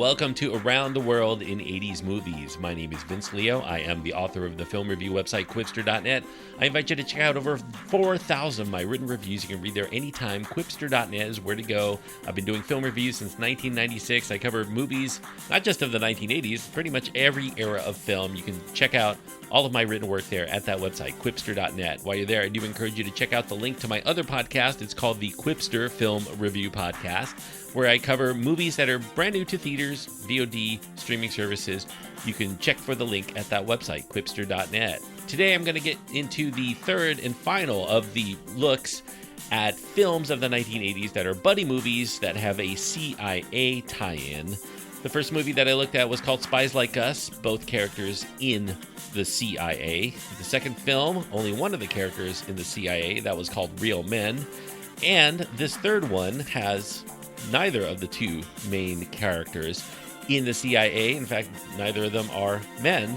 welcome to Around the World in 80s Movies. My name is Vince Leo. I am the author of the film review website, Quipster.net. I invite you to check out over 4,000 of my written reviews. You can read there anytime. Quipster.net is where to go. I've been doing film reviews since 1996. I cover movies, not just of the 1980s, pretty much every era of film. You can check out all of my written work there at that website, Quipster.net. While you're there, I do encourage you to check out the link to my other podcast. It's called the Quipster Film Review Podcast, where I cover movies that are brand new to theaters, VOD, streaming services. You can check for the link at that website, Quipster.net. Today I'm going to get into the third and final of the looks at films of the 1980s that are buddy movies that have a CIA tie-in. The first movie that I looked at was called Spies Like Us, both characters in the CIA. The second film, only one of the characters in the CIA, that was called Real Men. And this third one has neither of the two main characters in the CIA. In fact, neither of them are men,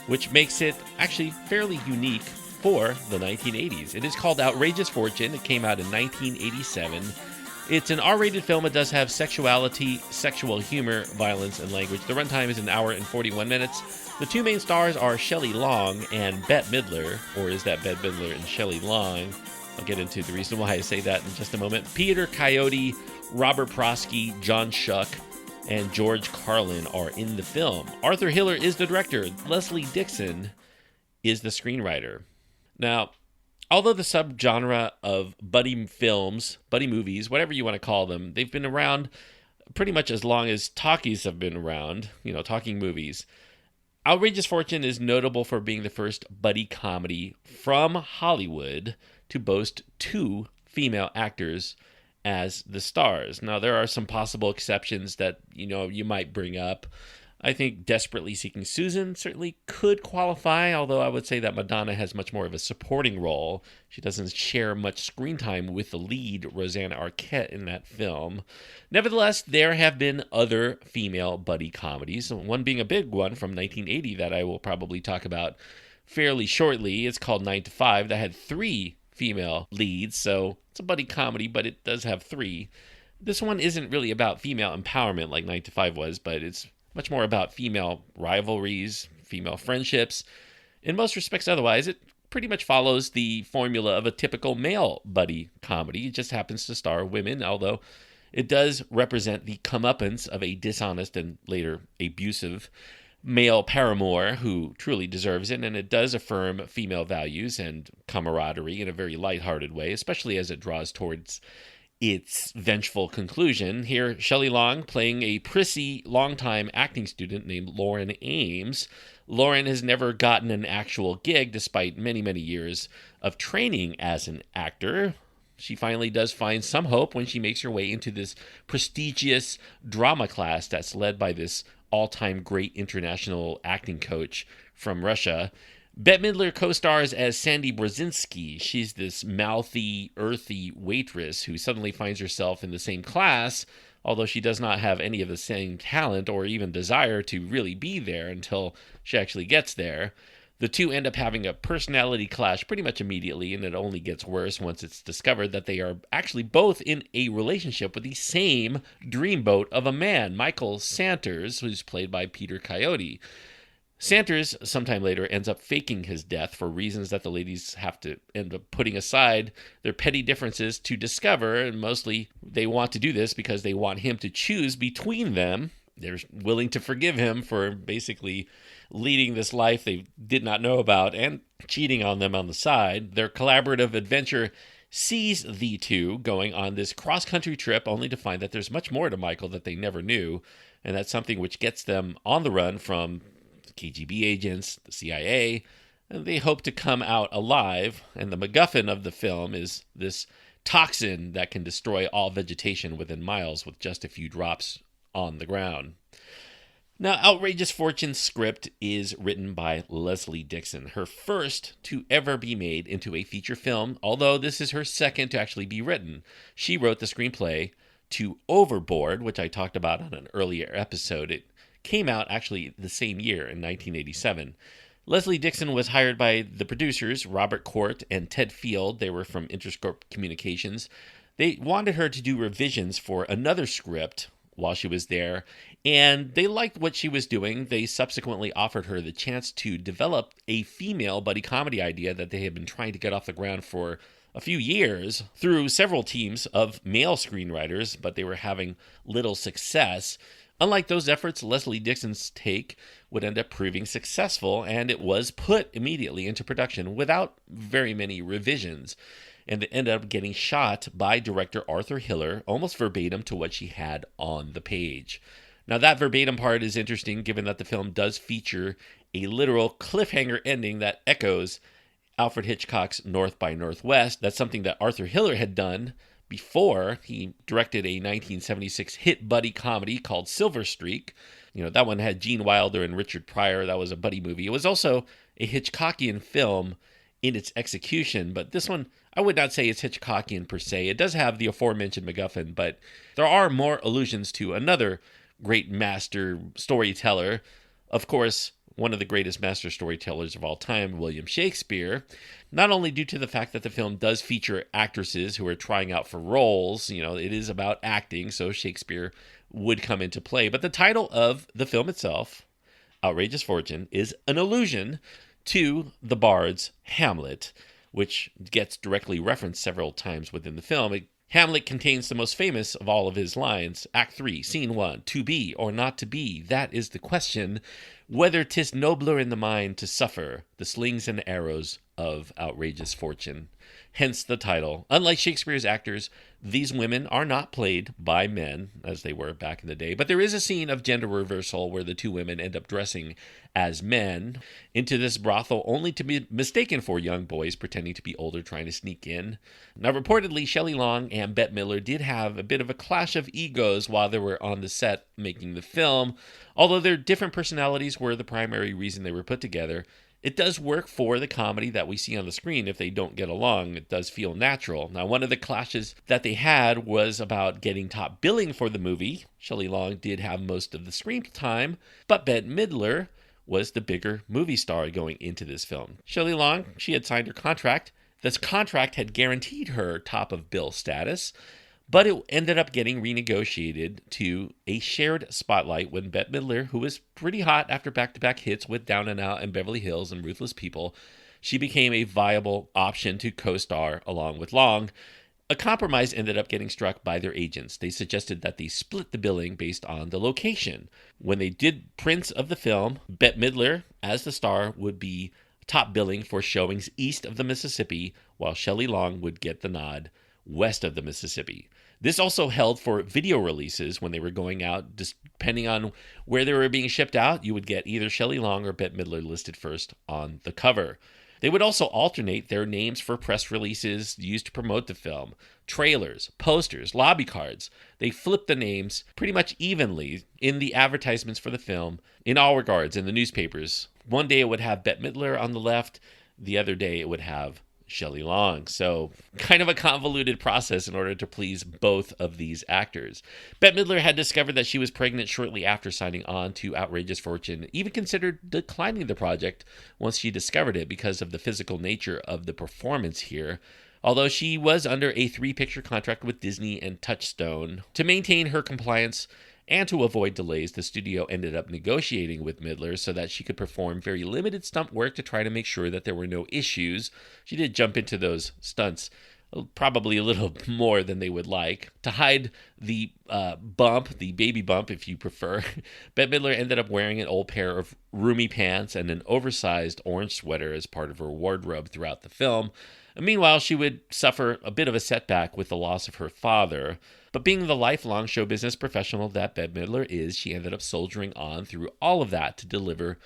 which makes it actually fairly unique for the 1980s. It is called Outrageous Fortune. It came out in 1987. It's an R-rated film. It does have sexuality, sexual humor, violence, and language. The runtime is 1 hour and 41 minutes. The two main stars are Shelley Long and Bette Midler, or is that Bette Midler and Shelley Long? I'll get into the reason why I say that in just a moment. Peter Coyote, Robert Prosky, John Shuck, and George Carlin are in the film. Arthur Hiller is the director. Leslie Dixon is the screenwriter. Now, although the subgenre of buddy films, buddy movies, whatever you want to call them, they've been around pretty much as long as talkies have been around, talking movies. Outrageous Fortune is notable for being the first buddy comedy from Hollywood to boast two female actors as the stars. Now, there are some possible exceptions that, you might bring up. I think Desperately Seeking Susan certainly could qualify, although I would say that Madonna has much more of a supporting role. She doesn't share much screen time with the lead, Rosanna Arquette, in that film. Nevertheless, there have been other female buddy comedies, one being a big one from 1980 that I will probably talk about fairly shortly. It's called 9 to 5, that had 3 female leads, so it's a buddy comedy, but it does have 3. This one isn't really about female empowerment like 9 to 5 was, but it's much more about female rivalries, female friendships. In most respects otherwise, it pretty much follows the formula of a typical male buddy comedy. It just happens to star women, although it does represent the comeuppance of a dishonest and later abusive male paramour who truly deserves it, and it does affirm female values and camaraderie in a very lighthearted way, especially as it draws towards its vengeful conclusion. Here, Shelley Long playing a prissy, longtime acting student named Lauren Ames. Lauren has never gotten an actual gig despite many, many years of training as an actor. She finally does find some hope when she makes her way into this prestigious drama class that's led by this all-time great international acting coach from Russia. Bette Midler co-stars as Sandy Brozinsky. She's this mouthy, earthy waitress who suddenly finds herself in the same class, although she does not have any of the same talent or even desire to really be there until she actually gets there. The two end up having a personality clash pretty much immediately, and it only gets worse once it's discovered that they are actually both in a relationship with the same dreamboat of a man, Michael Santers, who's played by Peter Coyote. Santers, sometime later, ends up faking his death for reasons that the ladies have to end up putting aside their petty differences to discover, and mostly they want to do this because they want him to choose between them. They're willing to forgive him for basically leading this life they did not know about and cheating on them on the side. Their collaborative adventure sees the two going on this cross-country trip only to find that there's much more to Michael that they never knew, and that's something which gets them on the run from KGB agents, the CIA, and they hope to come out alive. And the MacGuffin of the film is this toxin that can destroy all vegetation within miles with just a few drops on the ground. Now, Outrageous Fortune's script is written by Leslie Dixon, her first to ever be made into a feature film, although this is her second to actually be written. She wrote the screenplay to Overboard, which I talked about on an earlier episode. It came out actually the same year in 1987. Leslie Dixon was hired by the producers, Robert Court and Ted Field. They were from Interscope Communications. They wanted her to do revisions for another script while she was there, and they liked what she was doing. They subsequently offered her the chance to develop a female buddy comedy idea that they had been trying to get off the ground for a few years through several teams of male screenwriters, but they were having little success. Unlike those efforts, Leslie Dixon's take would end up proving successful, and it was put immediately into production without very many revisions. And it ended up getting shot by director Arthur Hiller, almost verbatim to what she had on the page. Now, that verbatim part is interesting, given that the film does feature a literal cliffhanger ending that echoes Alfred Hitchcock's North by Northwest. That's something that Arthur Hiller had done before. He directed a 1976 hit buddy comedy called Silver Streak. That one had Gene Wilder and Richard Pryor. That was a buddy movie. It was also a Hitchcockian film in its execution, but this one, I would not say it's Hitchcockian per se. It does have the aforementioned MacGuffin, but there are more allusions to another great master storyteller. Of course, one of the greatest master storytellers of all time, William Shakespeare, not only due to the fact that the film does feature actresses who are trying out for roles, it is about acting, so Shakespeare would come into play, but the title of the film itself, Outrageous Fortune, is an allusion to the bard's Hamlet, which gets directly referenced several times within the film. Hamlet contains the most famous of all of his lines. Act 3, Scene 1, to be or not to be, that is the question, whether 'tis nobler in the mind to suffer the slings and arrows of outrageous fortune. Hence the title. Unlike Shakespeare's actors, these women are not played by men, as they were back in the day, but there is a scene of gender reversal where the two women end up dressing as men into this brothel, only to be mistaken for young boys pretending to be older trying to sneak in. Now, reportedly, Shelley Long and Bette Midler did have a bit of a clash of egos while they were on the set making the film. Although their different personalities were the primary reason they were put together, it does work for the comedy that we see on the screen. If they don't get along, it does feel natural. Now, one of the clashes that they had was about getting top billing for the movie. Shelley Long did have most of the screen time, but Bette Midler was the bigger movie star going into this film. Shelley Long, she had signed her contract. This contract had guaranteed her top of bill status, but it ended up getting renegotiated to a shared spotlight when Bette Midler, who was pretty hot after back-to-back hits with Down and Out and Beverly Hills and Ruthless People, she became a viable option to co-star along with Long. A compromise ended up getting struck by their agents. They suggested that they split the billing based on the location. When they did prints of the film, Bette Midler, as the star, would be top billing for showings east of the Mississippi, while Shelley Long would get the nod west of the Mississippi. This also held for video releases when they were going out. Depending on where they were being shipped out, you would get either Shelley Long or Bette Midler listed first on the cover. They would also alternate their names for press releases used to promote the film, trailers, posters, lobby cards. They flipped the names pretty much evenly in the advertisements for the film in all regards in the newspapers. One day it would have Bette Midler on the left, the other day it would have Shelley Long. So kind of a convoluted process in order to please both of these actors. Bette Midler had discovered that she was pregnant shortly after signing on to Outrageous Fortune, even considered declining the project once she discovered it because of the physical nature of the performance here. Although she was under a 3-picture contract with Disney and Touchstone. To maintain her compliance and to avoid delays, the studio ended up negotiating with Midler so that she could perform very limited stunt work to try to make sure that there were no issues. She did jump into those stunts probably a little more than they would like. To hide the bump, the baby bump if you prefer, Bette Midler ended up wearing an old pair of roomy pants and an oversized orange sweater as part of her wardrobe throughout the film. And meanwhile, she would suffer a bit of a setback with the loss of her father. But being the lifelong show business professional that Bette Midler is, she ended up soldiering on through all of that to deliver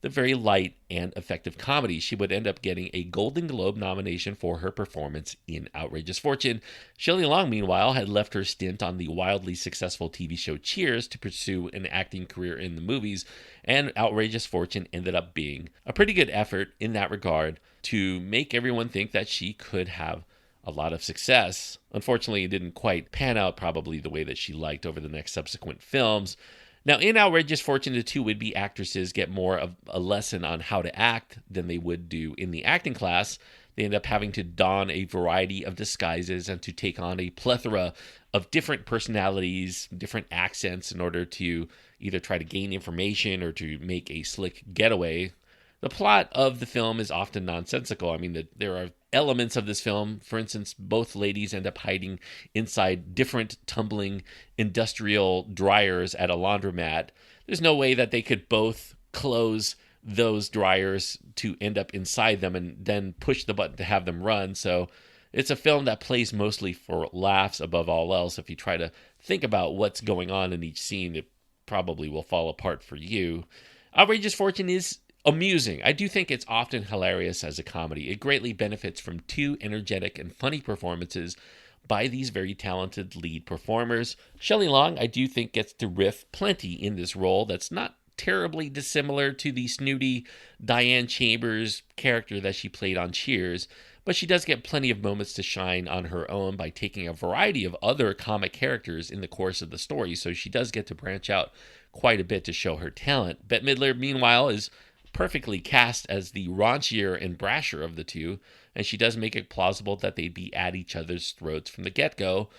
the very light and effective comedy. She would end up getting a Golden Globe nomination for her performance in Outrageous Fortune. Shelley Long, meanwhile, had left her stint on the wildly successful TV show Cheers to pursue an acting career in the movies, and Outrageous Fortune ended up being a pretty good effort in that regard to make everyone think that she could have a lot of success. Unfortunately, it didn't quite pan out probably the way that she liked over the next subsequent films. Now, in Outrageous Fortune, the two would-be actresses get more of a lesson on how to act than they would do in the acting class. They end up having to don a variety of disguises and to take on a plethora of different personalities, different accents in order to either try to gain information or to make a slick getaway. The plot of the film is often nonsensical. I mean, there are elements of this film. For instance, both ladies end up hiding inside different tumbling industrial dryers at a laundromat. There's no way that they could both close those dryers to end up inside them and then push the button to have them run. So it's a film that plays mostly for laughs above all else. If you try to think about what's going on in each scene, it probably will fall apart for you. Outrageous Fortune is amusing. I do think it's often hilarious as a comedy. It greatly benefits from two energetic and funny performances by these very talented lead performers. Shelley Long, I do think, gets to riff plenty in this role that's not terribly dissimilar to the snooty Diane Chambers character that she played on Cheers, but she does get plenty of moments to shine on her own by taking a variety of other comic characters in the course of the story, so she does get to branch out quite a bit to show her talent. Bette Midler, meanwhile, is perfectly cast as the raunchier and brasher of the two, and she does make it plausible that they'd be at each other's throats from the get-go,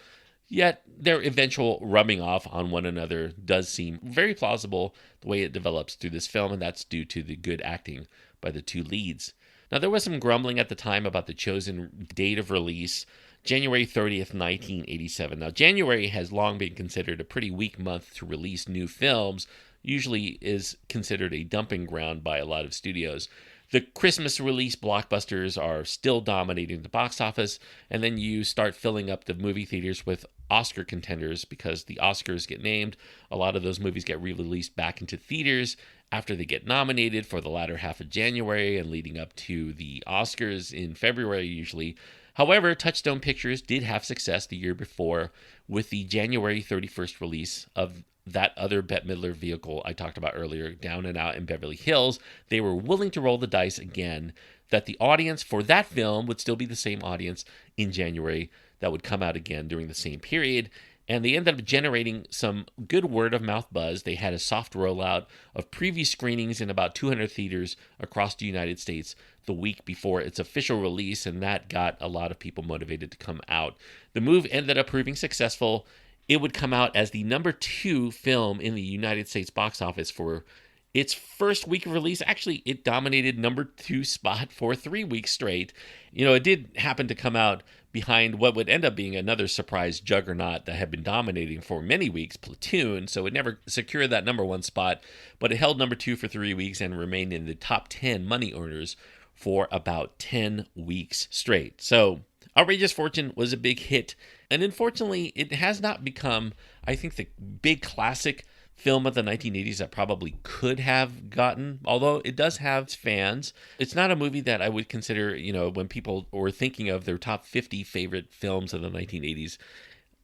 yet their eventual rubbing off on one another does seem very plausible the way it develops through this film, and that's due to the good acting by the two leads. Now, there was some grumbling at the time about the chosen date of release, January 30th, 1987. Now, January has long been considered a pretty weak month to release new films, usually is considered a dumping ground by a lot of studios. The Christmas release blockbusters are still dominating the box office, and then you start filling up the movie theaters with Oscar contenders because the Oscars get named. A lot of those movies get re-released back into theaters after they get nominated for the latter half of January and leading up to the Oscars in February usually. However, Touchstone Pictures did have success the year before with the January 31st release of that other Bette Midler vehicle I talked about earlier, Down and Out in Beverly Hills. They were willing to roll the dice again that the audience for that film would still be the same audience in January that would come out again during the same period. And they ended up generating some good word-of-mouth buzz. They had a soft rollout of preview screenings in about 200 theaters across the United States the week before its official release, and that got a lot of people motivated to come out. The move ended up proving successful. It would come out as the number 2 film in the United States box office for its first week of release. Actually, it dominated number 2 spot for 3 weeks straight. You know, it did happen to come out behind what would end up being another surprise juggernaut that had been dominating for many weeks, Platoon, so it never secured that number 1 spot, but it held number 2 for 3 weeks and remained in the top 10 money earners for about 10 weeks straight. So Outrageous Fortune was a big hit, and unfortunately, it has not become, I think, the big classic film of the 1980s that probably could have gotten, although it does have fans. It's not a movie that I would consider, you know, when people were thinking of their top 50 favorite films of the 1980s,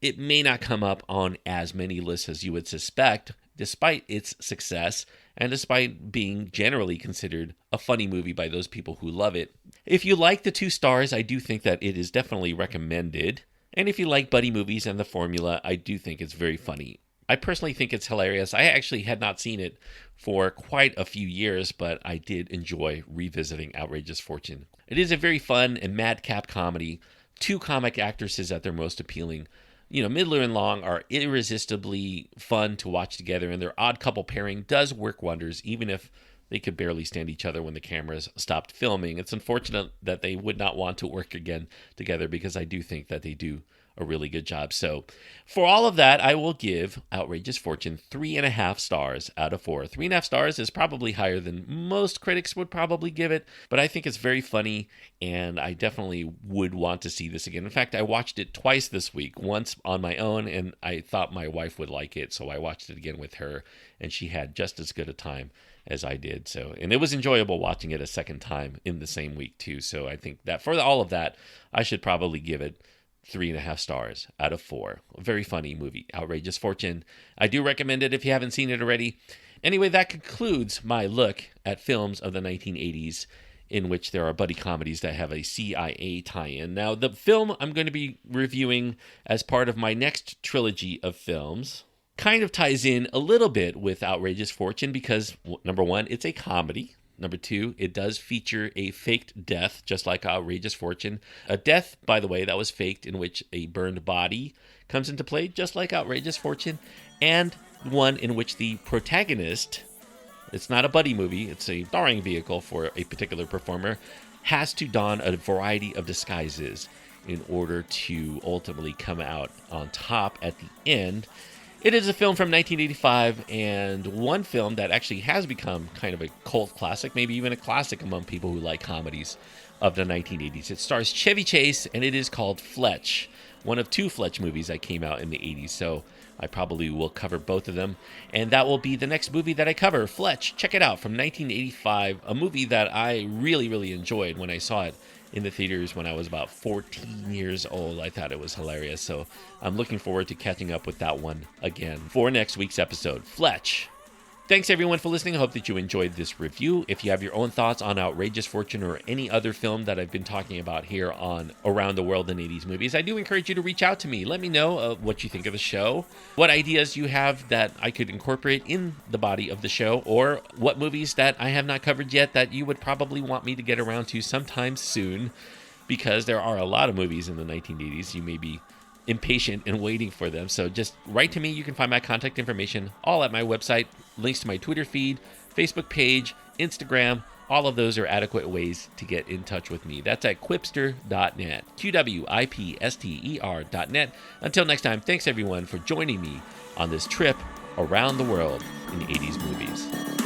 it may not come up on as many lists as you would suspect, despite its success and despite being generally considered a funny movie by those people who love it. If you like the 2 stars, I do think that it is definitely recommended. And if you like buddy movies and the formula, I do think it's very funny. I personally think it's hilarious. I actually had not seen it for quite a few years, but I did enjoy revisiting Outrageous Fortune. It is a very fun and madcap comedy. 2 comic actresses at their most appealing. You know, Midler and Long are irresistibly fun to watch together, and their odd couple pairing does work wonders, even if they could barely stand each other when the cameras stopped filming. It's unfortunate that they would not want to work again together because I do think that they do a really good job. So for all of that, I will give Outrageous Fortune 3.5 stars out of 4. 3.5 stars is probably higher than most critics would probably give it, but I think it's very funny, and I definitely would want to see this again. In fact, I watched it twice this week, once on my own, and I thought my wife would like it, so I watched it again with her, and she had just as good a time as I did. So, and it was enjoyable watching it a second time in the same week too. So I think that for all of that, I should probably give it 3.5 stars out of 4. A very funny movie, Outrageous Fortune. I do recommend it if you haven't seen it already. Anyway, that concludes my look at films of the 1980s in which there are buddy comedies that have a CIA tie-in. Now, the film I'm going to be reviewing as part of my next trilogy of films kind of ties in a little bit with Outrageous Fortune because, number one, it's a comedy. Number two, it does feature a faked death, just like Outrageous Fortune. A death, by the way, that was faked, in which a burned body comes into play, just like Outrageous Fortune. And one in which the protagonist, it's not a buddy movie, it's a starring vehicle for a particular performer, has to don a variety of disguises in order to ultimately come out on top at the end. It is a film from 1985, and one film that actually has become kind of a cult classic, maybe even a classic among people who like comedies of the 1980s. It stars Chevy Chase, and it is called Fletch, one of two Fletch movies that came out in the 80s, so I probably will cover both of them, and that will be the next movie that I cover, Fletch. Check it out, from 1985, a movie that I really, really enjoyed when I saw it in the theaters when I was about 14 years old. I thought it was hilarious, so I'm looking forward to catching up with that one again for next week's episode, Fletch. Thanks everyone for listening. I hope that you enjoyed this review. If you have your own thoughts on Outrageous Fortune or any other film that I've been talking about here on Around the World in 80s Movies, I do encourage you to reach out to me. Let me know what you think of the show, what ideas you have that I could incorporate in the body of the show, or what movies that I have not covered yet that you would probably want me to get around to sometime soon, because there are a lot of movies in the 1980s. You may be impatient and waiting for them, so just write to me. You can find my contact information all at my website, links to my Twitter feed, Facebook page, Instagram. All of those are adequate ways to get in touch with me. That's at quipster.net, QWIPSTER.net. Until next time, thanks everyone for joining me on this trip around the world in 80s movies.